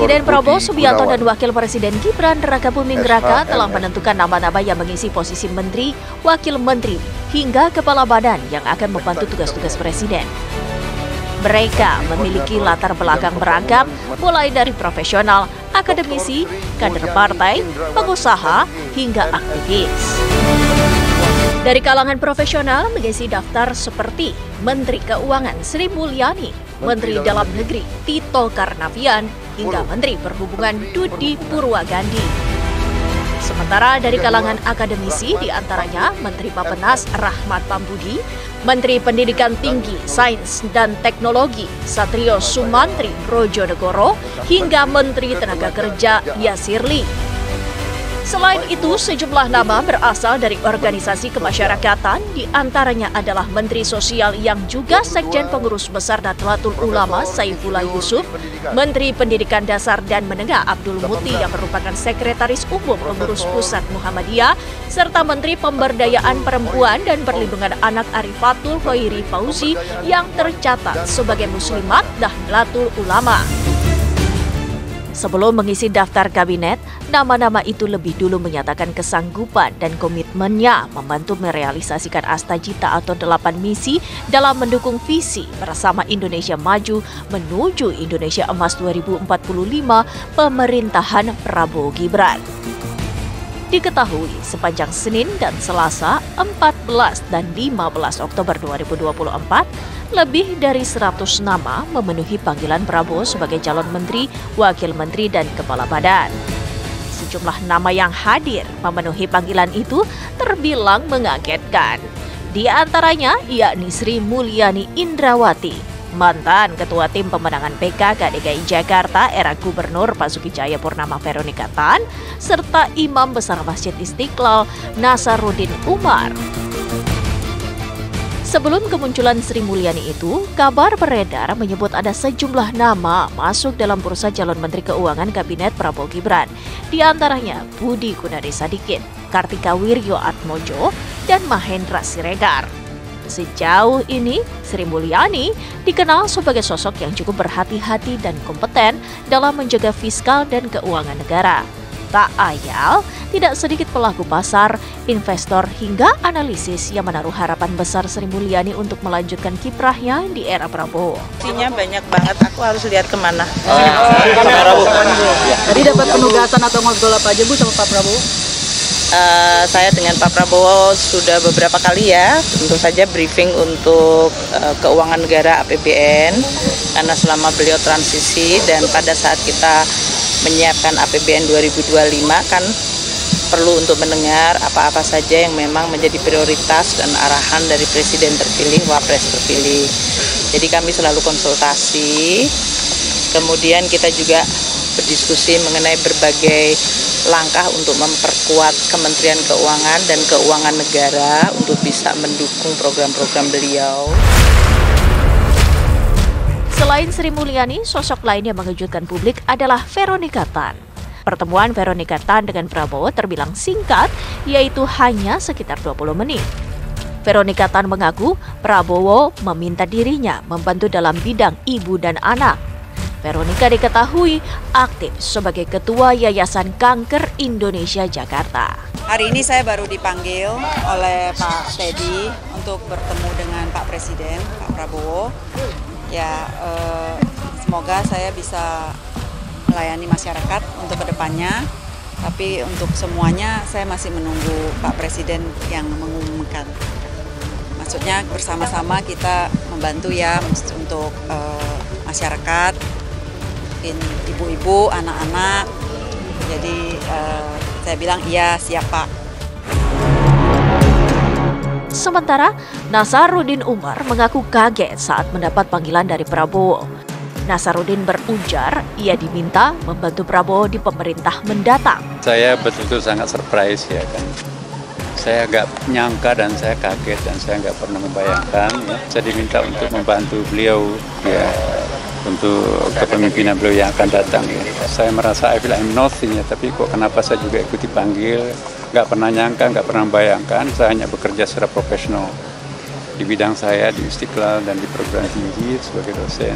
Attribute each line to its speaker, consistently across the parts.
Speaker 1: Presiden Prabowo Subianto dan Wakil Presiden Gibran Rakabuming Raka telah menentukan nama-nama yang mengisi posisi menteri, wakil menteri, hingga kepala badan yang akan membantu tugas-tugas Presiden. Mereka memiliki latar belakang beragam, mulai dari profesional, akademisi, kader partai, pengusaha, hingga aktivis. Dari kalangan profesional mengisi daftar seperti Menteri Keuangan Sri Mulyani, Menteri Dalam Negeri Tito Karnavian, hingga Menteri Perhubungan Dudi Purwagandi. Sementara dari kalangan akademisi diantaranya Menteri Bappenas Rahmat Pambudi, Menteri Pendidikan Tinggi, Sains dan Teknologi Satrio Sumantri Brojonegoro, hingga Menteri Tenaga Kerja Yasirli. Selain itu, sejumlah nama berasal dari organisasi kemasyarakatan, diantaranya adalah Menteri Sosial yang juga Sekjen Pengurus Besar Nahdlatul Ulama Saifullah Yusuf, Menteri Pendidikan Dasar dan Menengah Abdul Muti yang merupakan Sekretaris Umum Pengurus Pusat Muhammadiyah, serta Menteri Pemberdayaan Perempuan dan Perlindungan Anak Arifatul Khairi Fauzi yang tercatat sebagai Muslimat Nahdlatul Ulama. Sebelum mengisi daftar kabinet, nama-nama itu lebih dulu menyatakan kesanggupan dan komitmennya membantu merealisasikan Astagita atau 8 misi dalam mendukung visi bersama Indonesia Maju menuju Indonesia Emas 2045 pemerintahan Prabowo Gibran. Diketahui sepanjang Senin dan Selasa 14 dan 15 Oktober 2024, lebih dari 100 nama memenuhi panggilan Prabowo sebagai calon menteri, wakil menteri, dan kepala badan. Sejumlah nama yang hadir memenuhi panggilan itu terbilang mengagetkan. Di antaranya yakni Sri Mulyani Indrawati, mantan Ketua Tim Pemenangan PKK DKI Jakarta era Gubernur Basuki Cahayapurnama Veronica Tan, serta Imam Besar Masjid Istiqlal Nasaruddin Umar. Sebelum kemunculan Sri Mulyani itu, kabar beredar menyebut ada sejumlah nama masuk dalam bursa calon Menteri Keuangan Kabinet Prabowo Gibran. Di antaranya Budi Gunadi Sadikin, Kartika Wirjo Atmojo, dan Mahendra Siregar. Sejauh ini, Sri Mulyani dikenal sebagai sosok yang cukup berhati-hati dan kompeten dalam menjaga fiskal dan keuangan negara. Tak ayal, tidak sedikit pelaku pasar, investor, hingga analisis yang menaruh harapan besar Sri Mulyani untuk melanjutkan kiprahnya di era Prabowo.
Speaker 2: Pastinya banyak banget, aku harus lihat kemana.
Speaker 3: Tadi dapat penugasan atau ngobrol apa aja Bu sama Pak Prabowo?
Speaker 2: Saya dengan Pak Prabowo sudah beberapa kali ya, tentu saja briefing untuk keuangan negara APBN, karena selama beliau transisi dan pada saat kita menyiapkan APBN 2025 kan perlu untuk mendengar apa-apa saja yang memang menjadi prioritas dan arahan dari Presiden terpilih, Wapres terpilih. Jadi kami selalu konsultasi, kemudian kita juga berdiskusi mengenai berbagai langkah untuk memperkuat Kementerian Keuangan dan Keuangan Negara untuk bisa mendukung program-program beliau.
Speaker 1: Selain Sri Mulyani, sosok lain yang mengejutkan publik adalah Veronica Tan. Pertemuan Veronica Tan dengan Prabowo terbilang singkat, yaitu hanya sekitar 20 menit. Veronica Tan mengaku Prabowo meminta dirinya membantu dalam bidang ibu dan anak. Veronica diketahui aktif sebagai Ketua Yayasan Kanker Indonesia Jakarta.
Speaker 4: Hari ini saya baru dipanggil oleh Pak Teddy untuk bertemu dengan Pak Presiden, Pak Prabowo. Ya, semoga saya bisa melayani masyarakat untuk kedepannya. Tapi untuk semuanya saya masih menunggu Pak Presiden yang mengumumkan. Maksudnya bersama-sama kita membantu ya untuk masyarakat, ibu-ibu, anak-anak. Jadi saya bilang iya, siap Pak.
Speaker 1: Sementara Nasaruddin Umar mengaku kaget saat mendapat panggilan dari Prabowo. Nasaruddin berujar ia diminta membantu Prabowo di pemerintah mendatang.
Speaker 5: Saya betul-betul sangat surprise ya kan. Saya agak nyangka dan saya kaget dan saya nggak pernah membayangkan ya. Saya diminta untuk membantu beliau ya untuk kepemimpinan beliau yang akan datang ya. Saya merasa I feel I'm nothing ya, tapi kok kenapa saya juga ikut dipanggil? Nggak pernah nyangka, nggak pernah bayangkan. Saya hanya bekerja secara profesional di bidang saya di Istiqlal dan di perguruan tinggi sebagai dosen.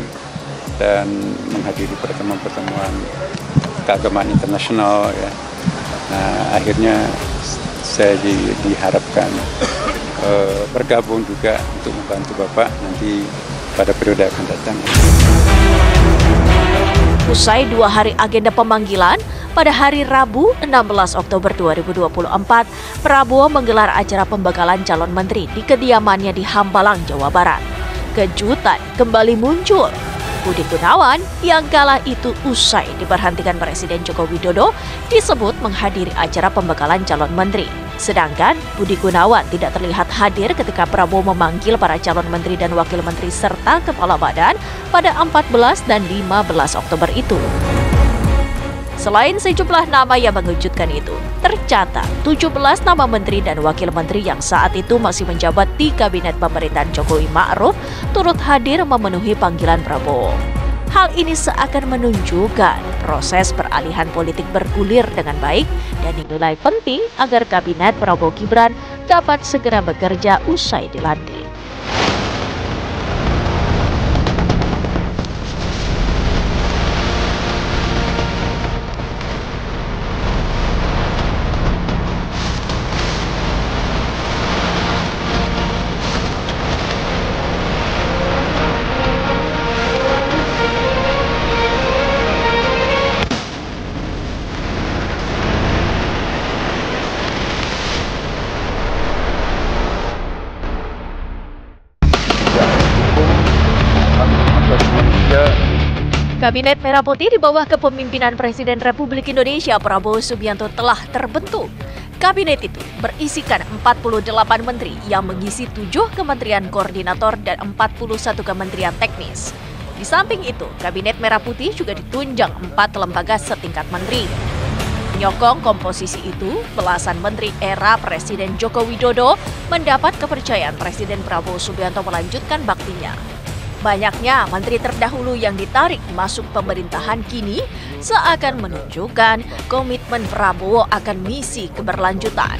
Speaker 5: dan menghadiri pertemuan-pertemuan keagamaan internasional ya. Nah, akhirnya saya diharapkan bergabung juga untuk membantu Bapak nanti pada periode akan datang.
Speaker 1: Usai 2 hari agenda pemanggilan, pada hari Rabu 16 Oktober 2024, Prabowo menggelar acara pembekalan calon menteri di kediamannya di Hambalang, Jawa Barat. Kejutan kembali muncul. Budi Gunawan yang kala itu usai diberhentikan Presiden Joko Widodo disebut menghadiri acara pembekalan calon menteri. Sedangkan Budi Gunawan tidak terlihat hadir ketika Prabowo memanggil para calon menteri dan wakil menteri serta kepala badan pada 14 dan 15 Oktober itu. Selain sejumlah nama yang mengejutkan itu, tercatat 17 nama menteri dan wakil menteri yang saat itu masih menjabat di kabinet pemerintahan Jokowi Ma'ruf turut hadir memenuhi panggilan Prabowo. Hal ini seakan menunjukkan proses peralihan politik bergulir dengan baik dan dinilai penting agar kabinet Prabowo Gibran dapat segera bekerja usai dilantik. Kabinet Merah Putih di bawah kepemimpinan Presiden Republik Indonesia Prabowo Subianto telah terbentuk. Kabinet itu berisikan 48 menteri yang mengisi 7 kementerian koordinator dan 41 kementerian teknis. Di samping itu, Kabinet Merah Putih juga ditunjang 4 lembaga setingkat menteri. Menyokong komposisi itu, belasan menteri era Presiden Joko Widodo mendapat kepercayaan Presiden Prabowo Subianto melanjutkan baktinya. Banyaknya menteri terdahulu yang ditarik masuk pemerintahan kini seakan menunjukkan komitmen Prabowo akan misi keberlanjutan.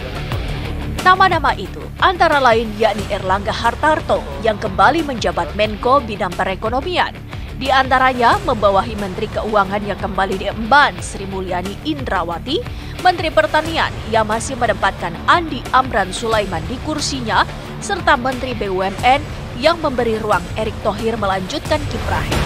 Speaker 1: Nama-nama itu antara lain yakni Erlangga Hartarto yang kembali menjabat Menko Bidang Perekonomian. Di antaranya membawahi Menteri Keuangan yang kembali diemban Sri Mulyani Indrawati, Menteri Pertanian yang masih menempatkan Andi Amran Sulaiman di kursinya, serta Menteri BUMN yang memberi ruang Erick Thohir melanjutkan kiprahnya.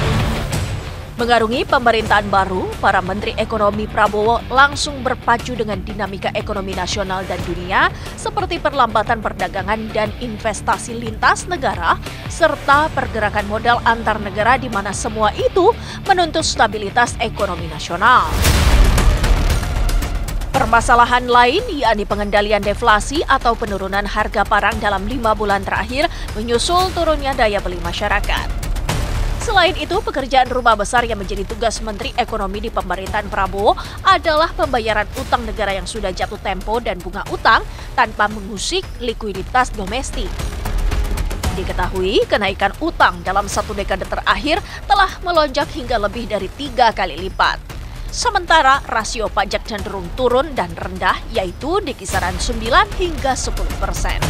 Speaker 1: Mengarungi pemerintahan baru, para Menteri Ekonomi Prabowo langsung berpacu dengan dinamika ekonomi nasional dan dunia seperti perlambatan perdagangan dan investasi lintas negara, serta pergerakan modal antar negara di mana semua itu menuntut stabilitas ekonomi nasional. Permasalahan lain yakni pengendalian deflasi atau penurunan harga barang dalam 5 bulan terakhir menyusul turunnya daya beli masyarakat. Selain itu, pekerjaan rumah besar yang menjadi tugas Menteri Ekonomi di pemerintahan Prabowo adalah pembayaran utang negara yang sudah jatuh tempo dan bunga utang tanpa mengusik likuiditas domestik. Diketahui, kenaikan utang dalam 1 dekade terakhir telah melonjak hingga lebih dari 3 kali lipat. Sementara rasio pajak cenderung turun dan rendah, yaitu di kisaran 9 hingga 10%.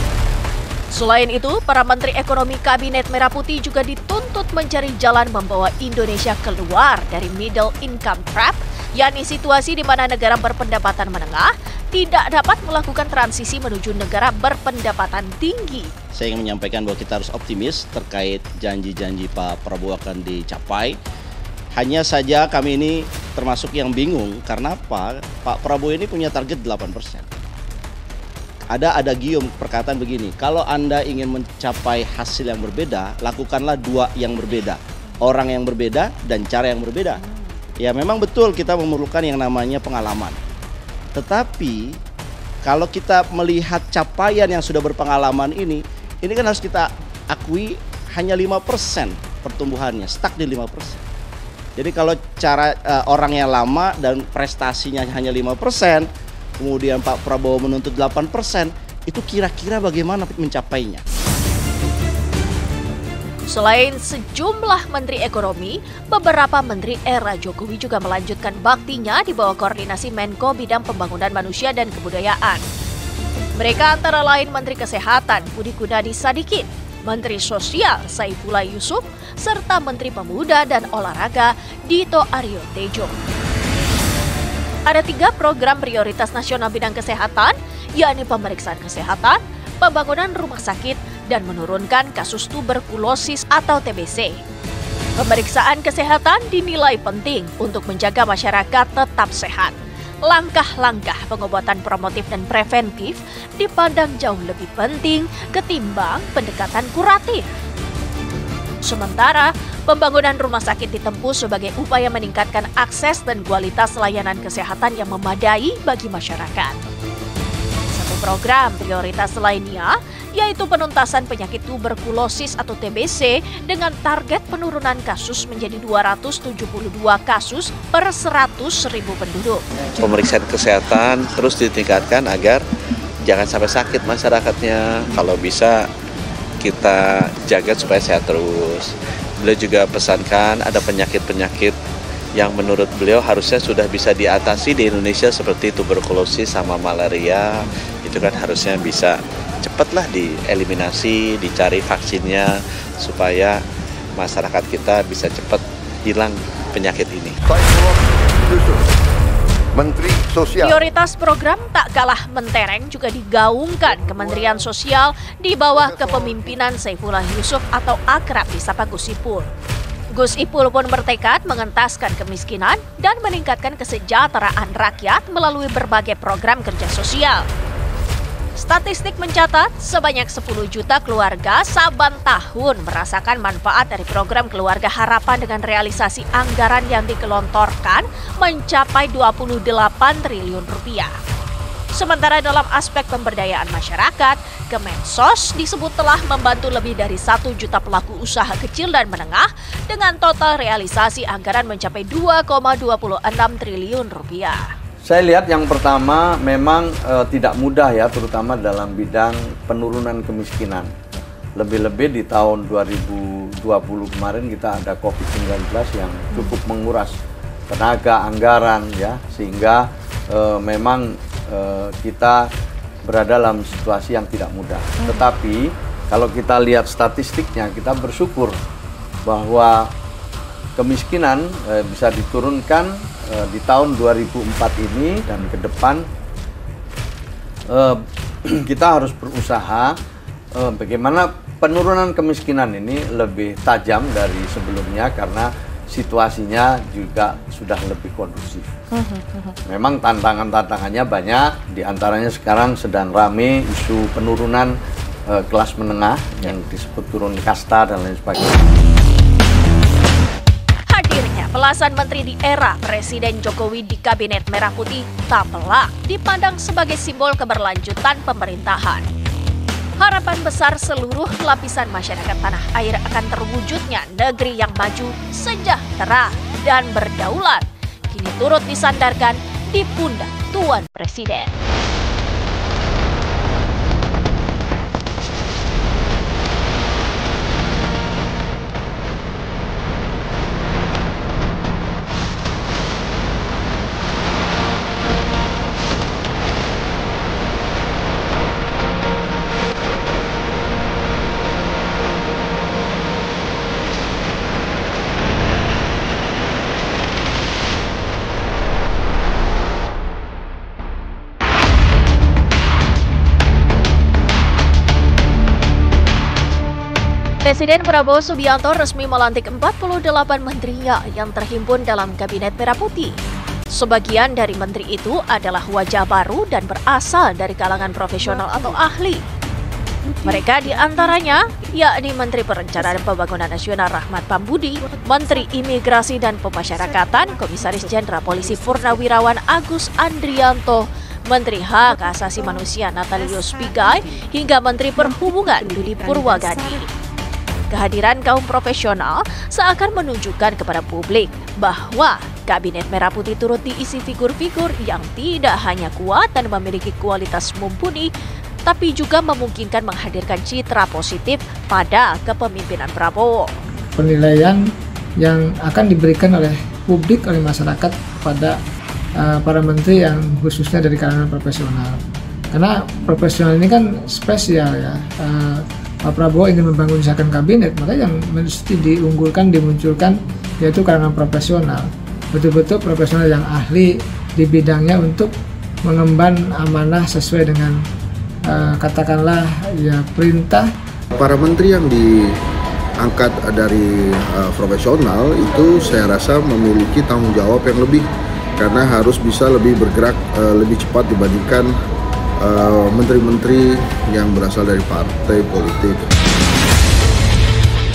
Speaker 1: Selain itu, para Menteri Ekonomi Kabinet Merah Putih juga dituntut mencari jalan membawa Indonesia keluar dari middle income trap, yakni situasi di mana negara berpendapatan menengah tidak dapat melakukan transisi menuju negara berpendapatan tinggi.
Speaker 6: Saya ingin menyampaikan bahwa kita harus optimis terkait janji-janji Pak Prabowo akan dicapai. Hanya saja kami ini termasuk yang bingung karena apa? Pak Prabowo ini punya target 8%. Ada adagium perkataan begini, kalau Anda ingin mencapai hasil yang berbeda, lakukanlah 2 yang berbeda. Orang yang berbeda dan cara yang berbeda. Ya memang betul kita memerlukan yang namanya pengalaman. Tetapi kalau kita melihat capaian yang sudah berpengalaman ini kan harus kita akui hanya 5% pertumbuhannya, stuck di 5%. Jadi kalau cara orang yang lama dan prestasinya hanya 5%, kemudian Pak Prabowo menuntut 8%, itu kira-kira bagaimana mencapainya?
Speaker 1: Selain sejumlah menteri ekonomi, beberapa menteri era Jokowi juga melanjutkan baktinya di bawah koordinasi Menko Bidang Pembangunan Manusia dan Kebudayaan. Mereka antara lain Menteri Kesehatan Budi Gunadi Sadikin, Menteri Sosial Saifullah Yusuf, serta Menteri Pemuda dan Olahraga Dito Aryo Tejo. Ada 3 program prioritas nasional bidang kesehatan, yakni pemeriksaan kesehatan, pembangunan rumah sakit, dan menurunkan kasus tuberkulosis atau TBC. Pemeriksaan kesehatan dinilai penting untuk menjaga masyarakat tetap sehat. Langkah-langkah pengobatan promotif dan preventif dipandang jauh lebih penting ketimbang pendekatan kuratif. Sementara, pembangunan rumah sakit ditempuh sebagai upaya meningkatkan akses dan kualitas layanan kesehatan yang memadai bagi masyarakat. Satu program prioritas lainnya yaitu penuntasan penyakit tuberkulosis atau TBC dengan target penurunan kasus menjadi 272 kasus per 100.000 penduduk.
Speaker 7: Pemeriksaan kesehatan terus ditingkatkan agar jangan sampai sakit masyarakatnya. Kalau bisa kita jaga supaya sehat terus. Beliau juga pesankan ada penyakit-penyakit yang menurut beliau harusnya sudah bisa diatasi di Indonesia seperti tuberkulosis sama malaria. Itu kan harusnya bisa cepatlah dieliminasi, dicari vaksinnya supaya masyarakat kita bisa cepat hilang penyakit ini.
Speaker 8: Menteri Sosial.
Speaker 1: Prioritas program tak kalah mentereng juga digaungkan Kementerian Sosial di bawah kepemimpinan Saifullah Yusuf atau akrab disapa Gus Ipul. Gus Ipul pun bertekad mengentaskan kemiskinan dan meningkatkan kesejahteraan rakyat melalui berbagai program kerja sosial. Statistik mencatat sebanyak 10 juta keluarga saban tahun merasakan manfaat dari program Keluarga Harapan dengan realisasi anggaran yang digelontorkan mencapai 28 triliun rupiah. Sementara dalam aspek pemberdayaan masyarakat, Kemensos disebut telah membantu lebih dari 1 juta pelaku usaha kecil dan menengah dengan total realisasi anggaran mencapai 2,26 triliun rupiah.
Speaker 9: Saya lihat yang pertama memang tidak mudah ya, terutama dalam bidang penurunan kemiskinan. Lebih-lebih di tahun 2020 kemarin kita ada COVID-19 yang cukup menguras tenaga, anggaran ya, sehingga memang kita berada dalam situasi yang tidak mudah. Tetapi kalau kita lihat statistiknya, kita bersyukur bahwa kemiskinan bisa diturunkan di tahun 2004 ini, dan ke depan kita harus berusaha bagaimana penurunan kemiskinan ini lebih tajam dari sebelumnya karena situasinya juga sudah lebih kondusif. Memang tantangannya banyak, diantaranya sekarang sedang rame isu penurunan kelas menengah yang disebut turun kasta dan lain sebagainya.
Speaker 1: Hadirnya belasan menteri di era Presiden Jokowi di Kabinet Merah Putih tak pelak dipandang sebagai simbol keberlanjutan pemerintahan. Harapan besar seluruh lapisan masyarakat tanah air akan terwujudnya negeri yang maju, sejahtera, dan berdaulat kini turut disandarkan di pundak Tuan Presiden. Presiden Prabowo Subianto resmi melantik 48 menterinya yang terhimpun dalam Kabinet Merah Putih. Sebagian dari menteri itu adalah wajah baru dan berasal dari kalangan profesional atau ahli. Mereka diantaranya yakni Menteri Perencanaan Pembangunan Nasional Rahmat Pambudi, Menteri Imigrasi dan Pemasyarakatan Komisaris Jenderal Polisi Purnawirawan Agus Andrianto, Menteri Hak Asasi Manusia Natalius Pigai, hingga Menteri Perhubungan Budi Purwagadi. Kehadiran kaum profesional seakan menunjukkan kepada publik bahwa Kabinet Merah Putih turut diisi figur-figur yang tidak hanya kuat dan memiliki kualitas mumpuni, tapi juga memungkinkan menghadirkan citra positif pada kepemimpinan Prabowo.
Speaker 10: Penilaian yang akan diberikan oleh publik, oleh masyarakat pada para menteri yang khususnya dari kalangan profesional. Karena profesional ini kan spesial ya. Pak Prabowo ingin membangun second kabinet, maka yang mesti diunggulkan, dimunculkan yaitu kalangan profesional, betul-betul profesional yang ahli di bidangnya untuk mengemban amanah sesuai dengan katakanlah ya perintah.
Speaker 8: Para menteri yang diangkat dari profesional itu saya rasa memiliki tanggung jawab yang lebih, karena harus bisa lebih bergerak lebih cepat dibandingkan menteri-menteri yang berasal dari partai politik.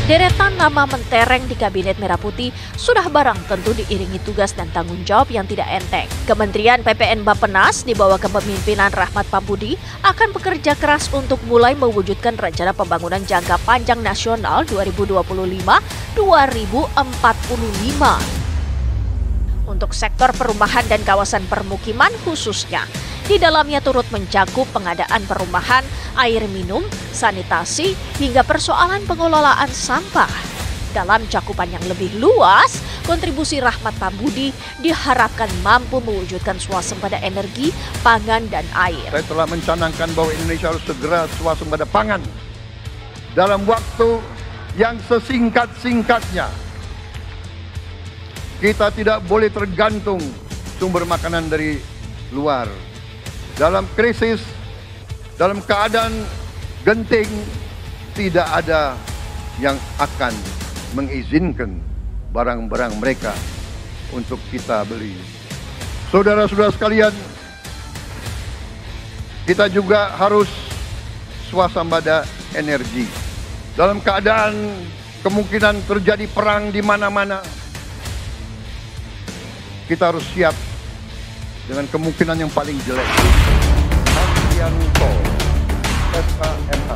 Speaker 1: Deretan nama mentereng di Kabinet Merah Putih sudah barang tentu diiringi tugas dan tanggung jawab yang tidak enteng. Kementerian PPN Bappenas di bawah kepemimpinan Rahmat Pambudi akan bekerja keras untuk mulai mewujudkan rencana pembangunan jangka panjang nasional 2025-2045. Untuk sektor perumahan dan kawasan permukiman khususnya. Di dalamnya turut mencakup pengadaan perumahan, air minum, sanitasi, hingga persoalan pengelolaan sampah. Dalam cakupan yang lebih luas, kontribusi Rahmat Pambudi diharapkan mampu mewujudkan swasembada energi, pangan, dan air.
Speaker 11: Saya telah mencanangkan bahwa Indonesia harus segera swasembada pangan dalam waktu yang sesingkat-singkatnya. Kita tidak boleh tergantung sumber makanan dari luar. Dalam krisis, dalam keadaan genting, tidak ada yang akan mengizinkan barang-barang mereka untuk kita beli. Saudara-saudara sekalian, kita juga harus swasembada energi. Dalam keadaan kemungkinan terjadi perang di mana-mana, kita harus siap dengan kemungkinan yang paling jelek.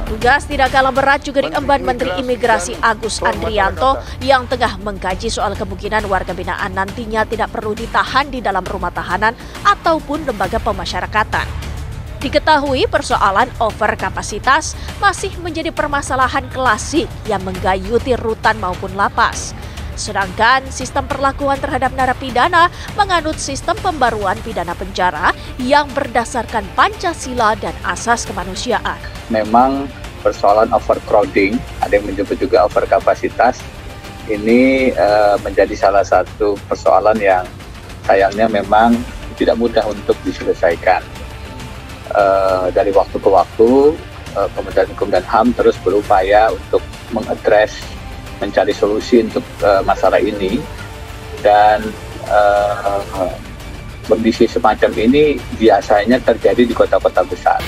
Speaker 1: Tugas tidak kalah berat juga diemban Menteri Imigrasi Agus Andrianto yang tengah mengkaji soal kemungkinan warga binaan nantinya tidak perlu ditahan di dalam rumah tahanan ataupun lembaga pemasyarakatan. Diketahui persoalan overkapasitas masih menjadi permasalahan klasik yang menggayuti rutan maupun lapas. Sedangkan sistem perlakuan terhadap narapidana menganut sistem pembaruan pidana penjara yang berdasarkan Pancasila dan asas kemanusiaan.
Speaker 12: Memang persoalan overcrowding, ada yang menyebut juga overkapasitas, ini menjadi salah satu persoalan yang sayangnya memang tidak mudah untuk diselesaikan. Dari waktu ke waktu, Kementerian Hukum dan HAM terus berupaya untuk mengadres, mencari solusi untuk masalah ini, dan kondisi semacam ini biasanya terjadi di kota-kota besar.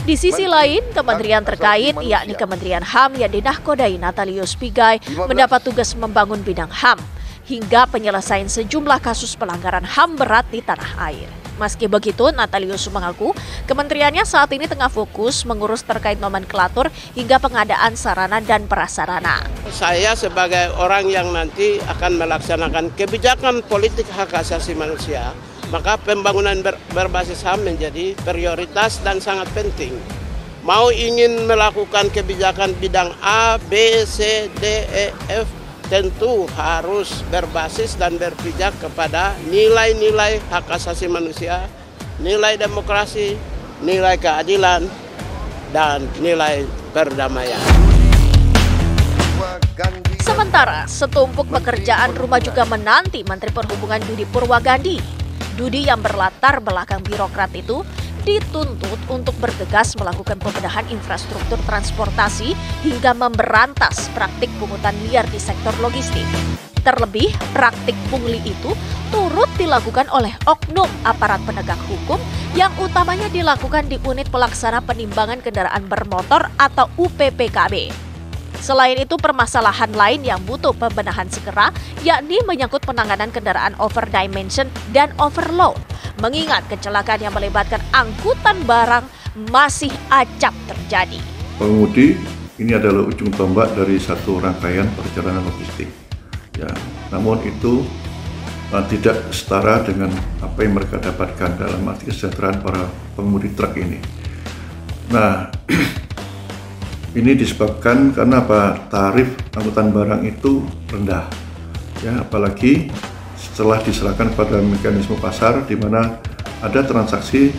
Speaker 1: Di sisi lain, kementerian terkait, yakni Kementerian HAM yang dinahkodai Natalius Pigai, mendapat tugas membangun bidang HAM hingga penyelesaian sejumlah kasus pelanggaran HAM berat di tanah air. Meski begitu, Natalius mengaku kementeriannya saat ini tengah fokus mengurus terkait nomenklatur hingga pengadaan sarana dan prasarana.
Speaker 13: Saya sebagai orang yang nanti akan melaksanakan kebijakan politik hak asasi manusia, maka pembangunan berbasis HAM menjadi prioritas dan sangat penting. Mau ingin melakukan kebijakan bidang A, B, C, D, E, F, tentu harus berbasis dan berpijak kepada nilai-nilai hak asasi manusia, nilai demokrasi, nilai keadilan, dan nilai perdamaian.
Speaker 1: Sementara, setumpuk pekerjaan rumah juga menanti Menteri Perhubungan Dudi Purwagandi. Dudi yang berlatar belakang birokrat itu dituntut untuk bergegas melakukan pembenahan infrastruktur transportasi hingga memberantas praktik pungutan liar di sektor logistik. Terlebih, praktik pungli itu turut dilakukan oleh oknum aparat penegak hukum yang utamanya dilakukan di unit pelaksana penimbangan kendaraan bermotor atau UPPKB. Selain itu, permasalahan lain yang butuh pembenahan segera yakni menyangkut penanganan kendaraan overdimension dan overload. Mengingat kecelakaan yang melibatkan angkutan barang masih acap terjadi.
Speaker 14: Pengemudi ini adalah ujung tombak dari satu rangkaian perjalanan logistik. Ya, namun itu tidak setara dengan apa yang mereka dapatkan dalam arti kesejahteraan para pengemudi truk ini. Nah, ini disebabkan karena apa? Tarif angkutan barang itu rendah. Ya, apalagi setelah diserahkan pada mekanisme pasar di mana ada transaksi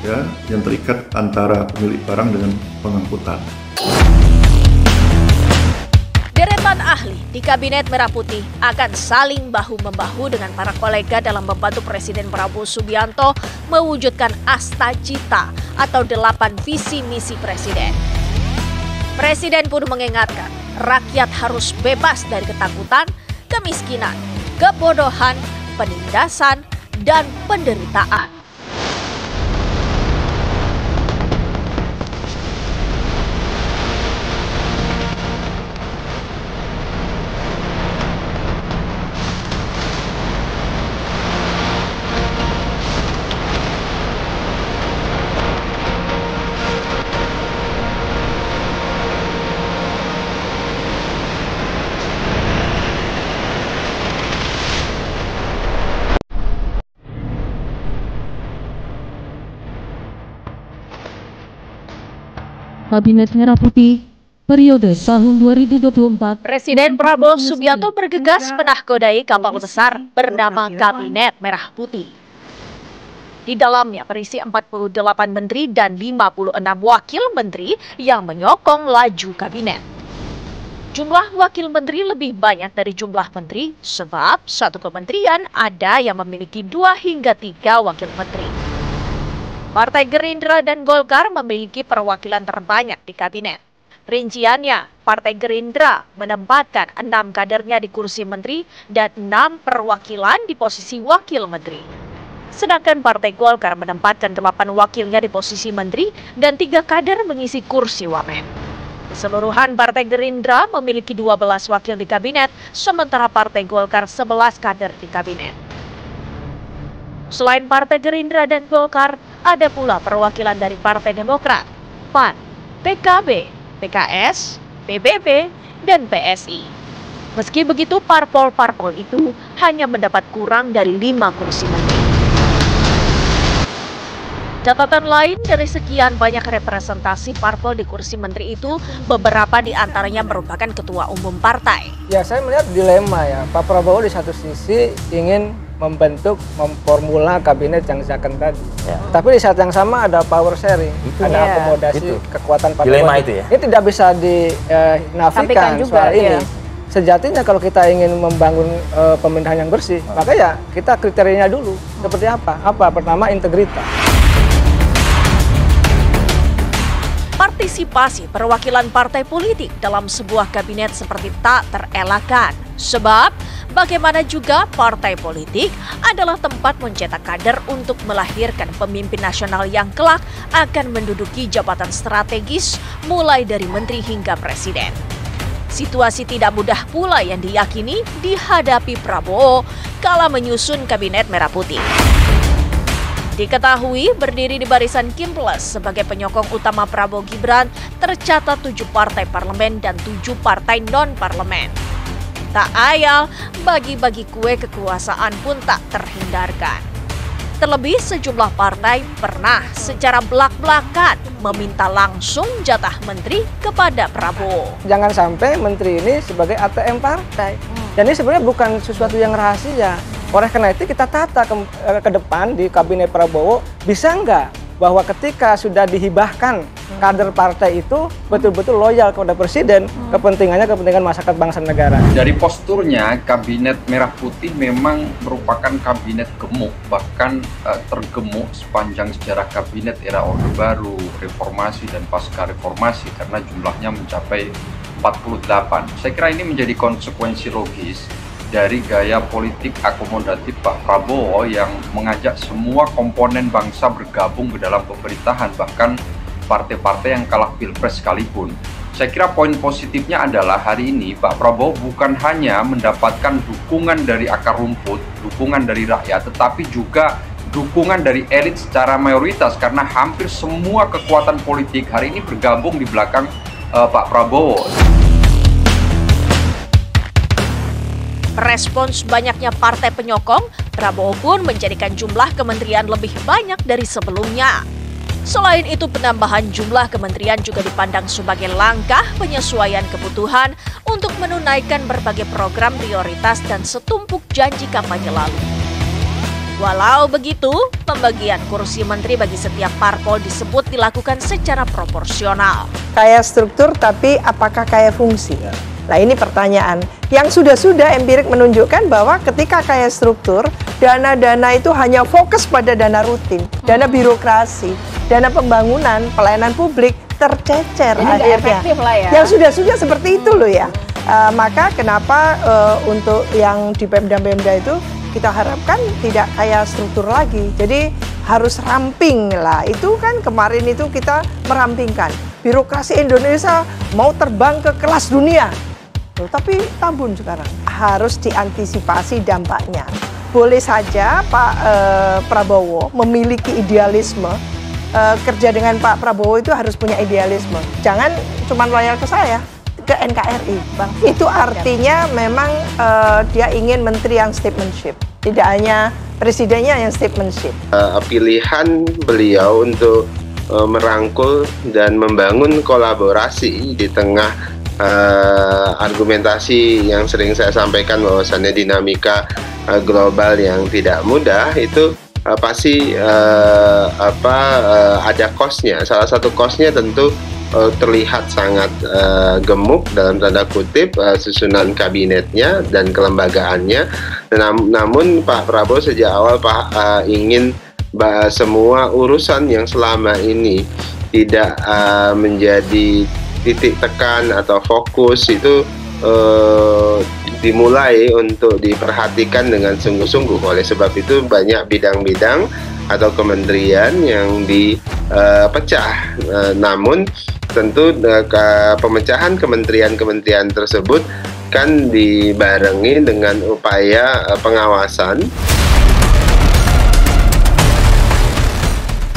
Speaker 14: ya yang terikat antara pemilik barang dengan pengangkutan.
Speaker 1: Deretan ahli di Kabinet Merah Putih akan saling bahu-membahu dengan para kolega dalam membantu Presiden Prabowo Subianto mewujudkan Asta Cita atau 8 visi misi Presiden. Presiden pun mengingatkan, rakyat harus bebas dari ketakutan, kemiskinan, kebodohan, penindasan, dan penderitaan.
Speaker 15: Kabinet Merah Putih periode tahun 2024.
Speaker 1: Presiden Prabowo Subianto bergegas menahkodai kapal besar bernama Kabinet Merah Putih. Di dalamnya berisi 48 menteri dan 56 wakil menteri yang menyokong laju kabinet. Jumlah wakil menteri lebih banyak dari jumlah menteri sebab satu kementerian ada yang memiliki 2 hingga 3 wakil menteri. Partai Gerindra dan Golkar memiliki perwakilan terbanyak di kabinet. Rinciannya, Partai Gerindra menempatkan 6 kadernya di kursi menteri dan 6 perwakilan di posisi wakil menteri. Sedangkan Partai Golkar menempatkan 8 wakilnya di posisi menteri dan 3 kader mengisi kursi wamen. Keseluruhan Partai Gerindra memiliki 12 wakil di kabinet, sementara Partai Golkar 11 kader di kabinet. Selain Partai Gerindra dan Golkar, ada pula perwakilan dari Partai Demokrat, PAN, PKB, PKS, PBB, dan PSI. Meski begitu, parpol-parpol itu hanya mendapat kurang dari 5 kursi menteri. Catatan lain dari sekian banyak representasi parpol di kursi menteri itu, beberapa di antaranya merupakan ketua umum partai.
Speaker 10: Ya, saya melihat dilema ya. Pak Prabowo di satu sisi ingin membentuk, memformula kabinet yang second tadi. Ya. Tapi di saat yang sama ada power sharing, ada akomodasi kekuatan partai.
Speaker 16: Dilema itu ya?
Speaker 10: Ini tidak bisa dinafikan soal ini. Sejatinya kalau kita ingin membangun pemerintahan yang bersih, maka ya kita kriterianya dulu. Seperti apa? Pertama, integritas.
Speaker 1: Partisipasi perwakilan partai politik dalam sebuah kabinet seperti tak terelakkan. Sebab, bagaimanapun juga partai politik adalah tempat mencetak kader untuk melahirkan pemimpin nasional yang kelak akan menduduki jabatan strategis mulai dari menteri hingga presiden. Situasi tidak mudah pula yang diyakini dihadapi Prabowo kala menyusun Kabinet Merah Putih. Diketahui berdiri di barisan Kim Plus sebagai penyokong utama Prabowo Gibran tercatat 7 partai parlemen dan 7 partai non-parlemen. Tak ayal, bagi-bagi kue kekuasaan pun tak terhindarkan. Terlebih sejumlah partai pernah secara belak-belakan meminta langsung jatah menteri kepada Prabowo.
Speaker 10: Jangan sampai menteri ini sebagai ATM partai. Dan ini sebenarnya bukan sesuatu yang rahasia. Oleh karena itu kita tata ke depan di Kabinet Prabowo, bisa nggak bahwa ketika sudah dihibahkan kader partai itu betul-betul loyal kepada presiden, kepentingannya kepentingan masyarakat bangsa negara.
Speaker 17: Dari posturnya, Kabinet Merah Putih memang merupakan kabinet gemuk, bahkan tergemuk sepanjang sejarah kabinet era Orde Baru, reformasi dan pasca reformasi karena jumlahnya mencapai 48. Saya kira ini menjadi konsekuensi logis dari gaya politik akomodatif Pak Prabowo yang mengajak semua komponen bangsa bergabung ke dalam pemerintahan, bahkan partai-partai yang kalah pilpres sekalipun. Saya kira poin positifnya adalah hari ini Pak Prabowo bukan hanya mendapatkan dukungan dari akar rumput, dukungan dari rakyat, tetapi juga dukungan dari elit secara mayoritas karena hampir semua kekuatan politik hari ini bergabung di belakang Pak Prabowo.
Speaker 1: Respons banyaknya partai penyokong, Prabowo pun menjadikan jumlah kementerian lebih banyak dari sebelumnya. Selain itu, penambahan jumlah kementerian juga dipandang sebagai langkah penyesuaian kebutuhan untuk menunaikan berbagai program prioritas dan setumpuk janji kampanye lalu. Walau begitu, pembagian kursi menteri bagi setiap parpol disebut dilakukan secara proporsional.
Speaker 16: Kayak struktur, tapi apakah kayak fungsi? Nah ini pertanyaan. Yang sudah empirik menunjukkan bahwa ketika kayak struktur, dana-dana itu hanya fokus pada dana rutin, dana birokrasi, dana pembangunan, pelayanan publik tercecer akhirnya.
Speaker 1: Ya.
Speaker 16: Yang sudah seperti itu loh ya. Maka kenapa untuk yang di Pemda-Pemda itu kita harapkan tidak kayak struktur lagi. Jadi harus ramping lah. Itu kan kemarin itu kita merampingkan. Birokrasi Indonesia mau terbang ke kelas dunia. Loh, tapi tambun sekarang. Harus diantisipasi dampaknya. Boleh saja Pak Prabowo memiliki idealisme. Kerja dengan Pak Prabowo itu harus punya idealisme. Jangan cuma loyal ke saya, ke NKRI. Itu artinya memang dia ingin menteri yang statesmanship. Tidak hanya presidennya yang statesmanship.
Speaker 18: Pilihan beliau untuk merangkul dan membangun kolaborasi di tengah argumentasi yang sering saya sampaikan bahwasannya dinamika global yang tidak mudah itu pasti ada cost-nya. Salah satu cost-nya tentu terlihat sangat gemuk dalam tanda kutip susunan kabinetnya dan kelembagaannya. Namun Pak Prabowo sejak awal ingin semua urusan yang selama ini tidak menjadi titik tekan atau fokus itu dimulai untuk diperhatikan dengan sungguh-sungguh. Oleh sebab itu banyak bidang-bidang atau kementerian yang dipecah. Namun tentu pemecahan kementerian-kementerian tersebut kan dibarengi dengan upaya pengawasan.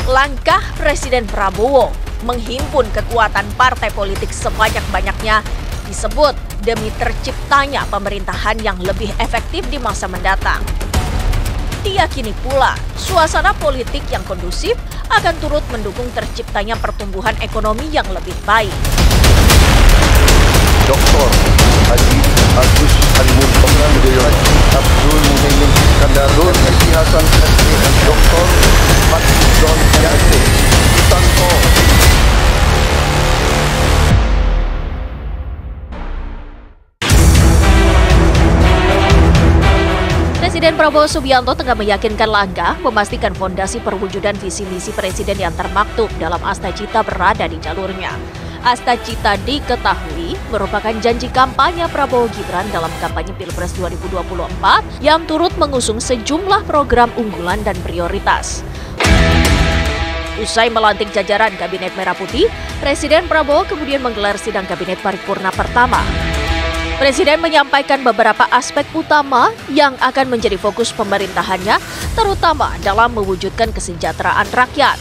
Speaker 1: Langkah Presiden Prabowo menghimpun kekuatan partai politik sebanyak-banyaknya disebut demi terciptanya pemerintahan yang lebih efektif di masa mendatang. Diyakini pula, suasana politik yang kondusif akan turut mendukung terciptanya pertumbuhan ekonomi yang lebih baik.
Speaker 11: Dr. Haji Agus Harimurti Haji Abdul Muhaimin Iskandar Haji Hasan Kasmi dan Dr. Fatih John Yasir Tanto.
Speaker 1: Presiden Prabowo Subianto tengah meyakinkan langkah memastikan fondasi perwujudan visi misi presiden yang termaktub dalam Asta Cita berada di jalurnya. Asta Cita diketahui merupakan janji kampanye Prabowo Gibran dalam kampanye Pilpres 2024 yang turut mengusung sejumlah program unggulan dan prioritas. Usai melantik jajaran Kabinet Merah Putih, Presiden Prabowo kemudian menggelar sidang Kabinet Paripurna pertama. Presiden menyampaikan beberapa aspek utama yang akan menjadi fokus pemerintahannya, terutama dalam mewujudkan kesejahteraan rakyat.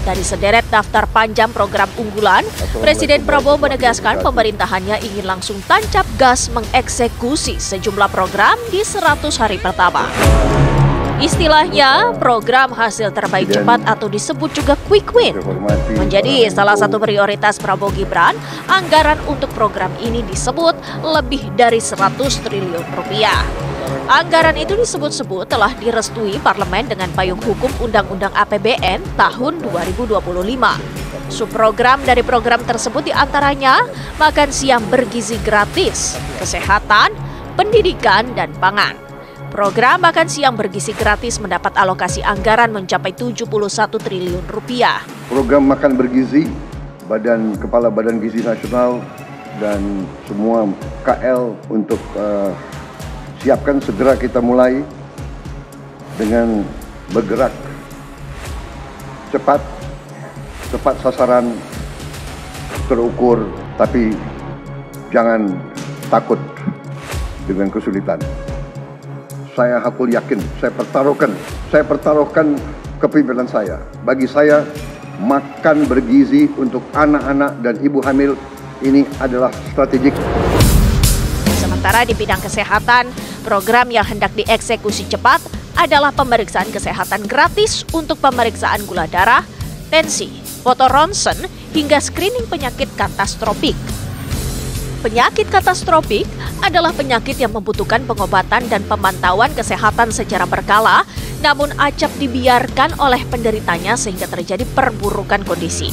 Speaker 1: Dari sederet daftar panjang program unggulan, Presiden Prabowo menegaskan pemerintahannya ingin langsung tancap gas mengeksekusi sejumlah program di 100 hari pertama. Istilahnya, program hasil terbaik cepat atau disebut juga quick win. Menjadi salah satu prioritas Prabowo Gibran, anggaran untuk program ini disebut lebih dari 100 triliun rupiah. Anggaran itu disebut-sebut telah direstui parlemen dengan payung hukum Undang-Undang APBN tahun 2025. Subprogram dari program tersebut diantaranya makan siang bergizi gratis, kesehatan, pendidikan, dan pangan. Program makan siang bergizi gratis mendapat alokasi anggaran mencapai 71 triliun rupiah.
Speaker 11: Program makan bergizi, Kepala Badan Gizi Nasional dan semua KL untuk siapkan segera kita mulai dengan bergerak cepat sasaran, terukur, tapi jangan takut dengan kesulitan. Saya hakul yakin, saya pertaruhkan kepemimpinan saya. Bagi saya, makan bergizi untuk anak-anak dan ibu hamil ini adalah strategik.
Speaker 1: Sementara di bidang kesehatan, program yang hendak dieksekusi cepat adalah pemeriksaan kesehatan gratis untuk pemeriksaan gula darah, tensi, foto ronsen, hingga screening penyakit katastropik. Penyakit katastropik adalah penyakit yang membutuhkan pengobatan dan pemantauan kesehatan secara berkala namun acap dibiarkan oleh penderitanya sehingga terjadi perburukan kondisi.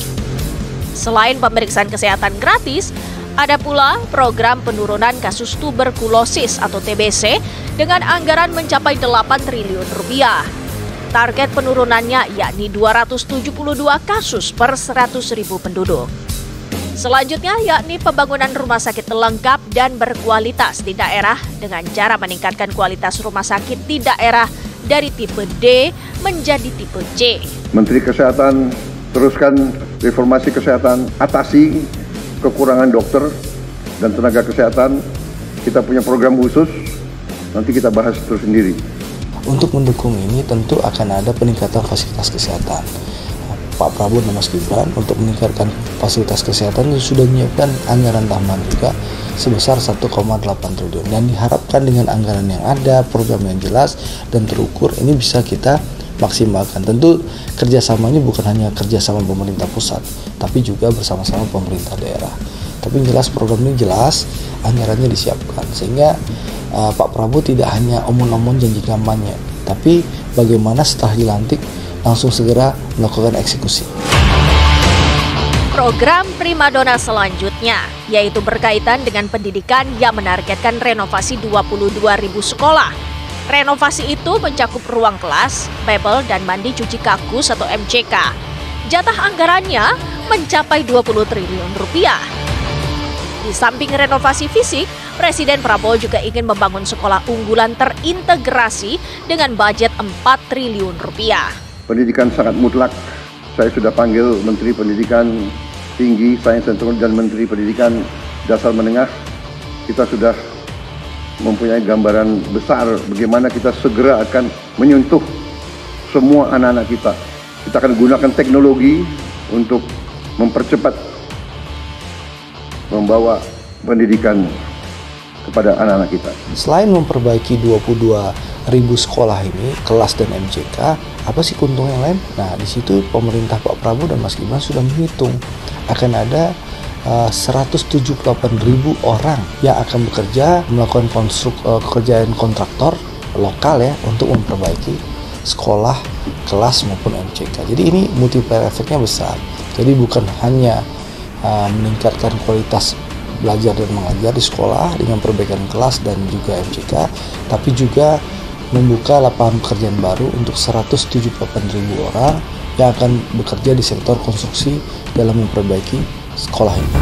Speaker 1: Selain pemeriksaan kesehatan gratis, ada pula program penurunan kasus tuberkulosis atau TBC dengan anggaran mencapai 8 triliun rupiah. Target penurunannya yakni 272 kasus per 100.000 penduduk. Selanjutnya yakni pembangunan rumah sakit lengkap dan berkualitas di daerah dengan cara meningkatkan kualitas rumah sakit di daerah dari tipe D menjadi tipe C.
Speaker 11: Menteri Kesehatan teruskan reformasi kesehatan, atasi kekurangan dokter dan tenaga kesehatan. Kita punya program khusus, nanti kita bahas tersendiri.
Speaker 19: Untuk mendukung ini tentu akan ada peningkatan fasilitas kesehatan. Pak Prabowo dan Mas Gibran untuk meningkatkan fasilitas kesehatan sudah menyiapkan anggaran tambahan juga sebesar 1,8 triliun dan diharapkan dengan anggaran yang ada, program yang jelas dan terukur ini bisa kita maksimalkan. Tentu kerjasamanya bukan hanya kerjasama pemerintah pusat, tapi juga bersama-sama pemerintah daerah. Tapi yang jelas program ini jelas, anggarannya disiapkan sehingga Pak Prabowo tidak hanya omong-omong janji kampanye, tapi bagaimana setelah dilantik langsung segera melakukan eksekusi.
Speaker 1: Program primadona selanjutnya yaitu berkaitan dengan pendidikan yang menargetkan renovasi 22.000 sekolah. Renovasi itu mencakup ruang kelas, mebel, dan mandi cuci kakus atau MCK. Jatah anggarannya mencapai 20 triliun rupiah. Di samping renovasi fisik, Presiden Prabowo juga ingin membangun sekolah unggulan terintegrasi dengan budget 4 triliun rupiah.
Speaker 11: Pendidikan sangat mutlak. Saya sudah panggil Menteri Pendidikan Tinggi, Sains dan Teknologi dan Menteri Pendidikan Dasar Menengah. Kita sudah mempunyai gambaran besar bagaimana kita segera akan menyentuh semua anak-anak kita. Kita akan gunakan teknologi untuk mempercepat membawa pendidikan kepada anak-anak kita.
Speaker 19: Selain memperbaiki 22.000 sekolah ini, kelas dan MCK, apa sih keuntungan yang lain? Nah, di situ pemerintah Pak Prabowo dan Mas Gibran sudah menghitung akan ada 178.000 orang yang akan bekerja melakukan pekerjaan kontraktor lokal ya untuk memperbaiki sekolah, kelas maupun MCK. Jadi ini multiplier efeknya besar. Jadi bukan hanya meningkatkan kualitas belajar dan mengajar di sekolah dengan perbaikan kelas dan juga MCK, tapi juga membuka lapangan pekerjaan baru untuk 178.000 orang yang akan bekerja di sektor konstruksi dalam memperbaiki sekolah ini.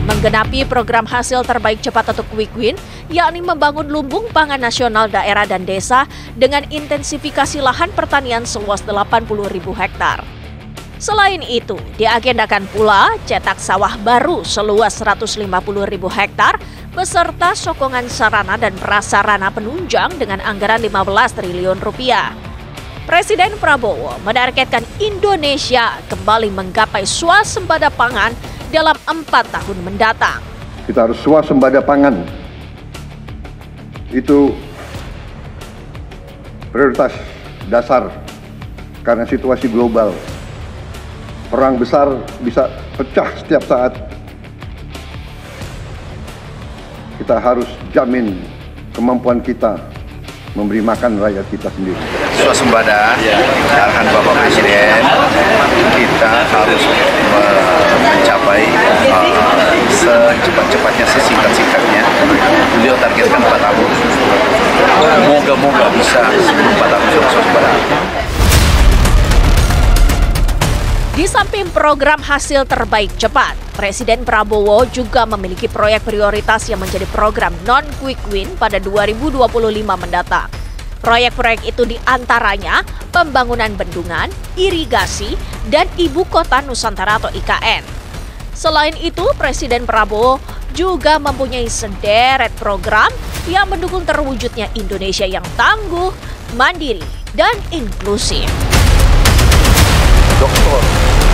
Speaker 1: Menggenapi program hasil terbaik cepat atau Quick Win, yakni membangun lumbung pangan nasional daerah dan desa dengan intensifikasi lahan pertanian seluas 80.000 hektar. Selain itu, diagendakan pula cetak sawah baru seluas 150.000 hektar beserta sokongan sarana dan prasarana penunjang dengan anggaran 15 triliun rupiah. Presiden Prabowo menargetkan Indonesia kembali menggapai swasembada pangan dalam 4 tahun mendatang.
Speaker 11: Kita harus swasembada pangan. Itu prioritas dasar karena situasi global. Perang besar bisa pecah setiap saat. Kita harus jamin kemampuan kita memberi makan rakyat kita sendiri.
Speaker 20: Swasembada, arahan Bapak Presiden, kita harus mencapai secepat-cepatnya, sesingkat-singkatnya. Beliau targetkan 4 tahun. Moga-moga bisa sebelum 4 tahun sudah swasembada.
Speaker 1: Di samping program hasil terbaik cepat, Presiden Prabowo juga memiliki proyek prioritas yang menjadi program non-quick win pada 2025 mendatang. Proyek-proyek itu diantaranya pembangunan bendungan, irigasi, dan Ibu Kota Nusantara atau IKN. Selain itu, Presiden Prabowo juga mempunyai sederet program yang mendukung terwujudnya Indonesia yang tangguh, mandiri, dan inklusif.
Speaker 11: Dr.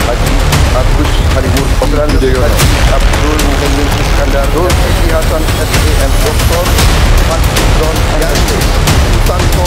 Speaker 11: Haji Agus Harimur Panggilan Haji Abdul Muhaimin Iskandar, Haji Hasan SAM, Dr. Fatih Don Yanti, Sutanto